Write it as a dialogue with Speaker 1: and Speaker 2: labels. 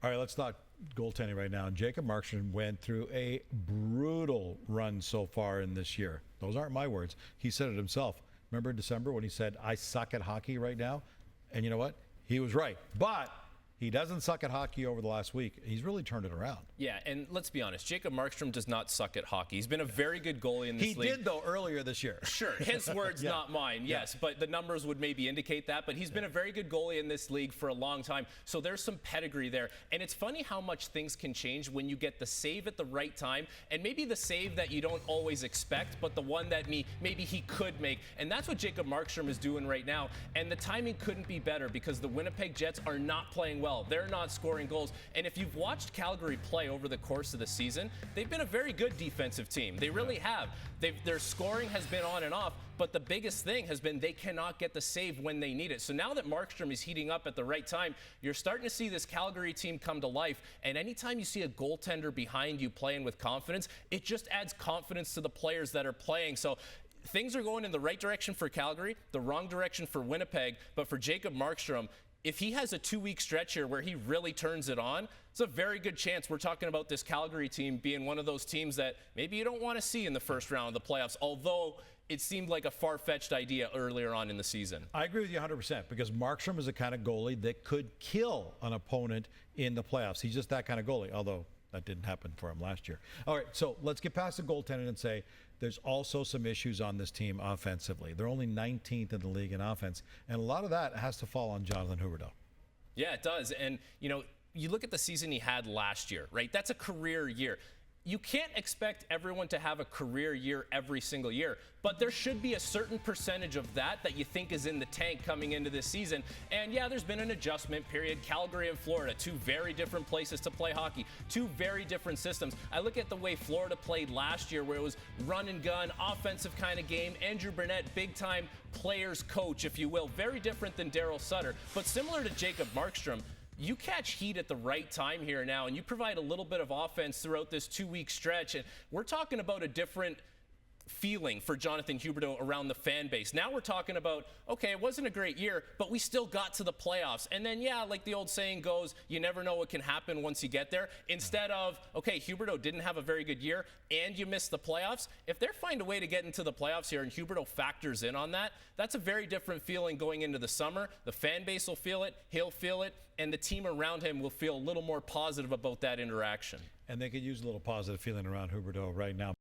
Speaker 1: All right, let's talk goaltending right now. Jacob Markstrom went through a brutal run so far in this year. Those aren't my words. He said it himself. Remember in December when he said, I suck at hockey right now? And you know what? He was right. But he doesn't suck at hockey over the last week. He's really turned it around.
Speaker 2: Yeah, and let's be honest. Jacob Markstrom does not suck at hockey. He's been a very good goalie in this league.
Speaker 1: He did, though, earlier this year.
Speaker 2: Sure. His words, not mine. Yes, but the numbers would maybe indicate that. But he's been a very good goalie in this league for a long time. So there's some pedigree there. And it's funny how much things can change when you get the save at the right time. And maybe the save that you don't always expect, but the one that maybe he could make. And that's what Jacob Markstrom is doing right now. And the timing couldn't be better because the Winnipeg Jets are not playing well. They're not scoring goals. And if you've watched Calgary play over the course of the season, they've been a very good defensive team. They really have. Their scoring has been on and off, but the biggest thing has been they cannot get the save when they need it. So now that Markstrom is heating up at the right time, you're starting to see this Calgary team come to life. And anytime you see a goaltender behind you playing with confidence, it just adds confidence to the players that are playing. So things are going in the right direction for Calgary, the wrong direction for Winnipeg. But for Jacob Markstrom, if he has a 2-week stretch here where he really turns it on, it's a very good chance we're talking about this Calgary team being one of those teams that maybe you don't want to see in the first round of the playoffs, although it seemed like a far-fetched idea earlier on in the season.
Speaker 1: I agree with you 100% because Markstrom is the kind of goalie that could kill an opponent in the playoffs. He's just that kind of goalie, although that didn't happen for him last year. All right, so let's get past the goaltending and say there's also some issues on this team offensively. They're only 19th in the league in offense, and a lot of that has to fall on Jonathan Huberdeau.
Speaker 2: Yeah, it does. And, you know, you look at the season he had last year, right? That's a career year. You can't expect everyone to have a career year every single year, but there should be a certain percentage of that you think is in the tank coming into this season. And yeah, there's been an adjustment period. Calgary and Florida, two very different places to play hockey, two very different systems. I look at the way Florida played last year where it was run and gun, offensive kind of game. Andrew Burnett, big time players coach, if you will. Very different than Daryl Sutter, but similar to Jacob Markstrom. You catch heat at the right time here now, and you provide a little bit of offense throughout this 2-week stretch. And we're talking about a different feeling for Jonathan Huberdeau around the fan base. Now we're talking about, okay, it wasn't a great year, but we still got to the playoffs. And then, yeah, like the old saying goes, you never know what can happen once you get there. Instead of, okay, Huberdeau didn't have a very good year and you missed the playoffs. If they find a way to get into the playoffs here and Huberdeau factors in on that, that's a very different feeling going into the summer. The fan base will feel it, he'll feel it, and the team around him will feel a little more positive about that interaction.
Speaker 1: And they could use a little positive feeling around Huberdeau right now.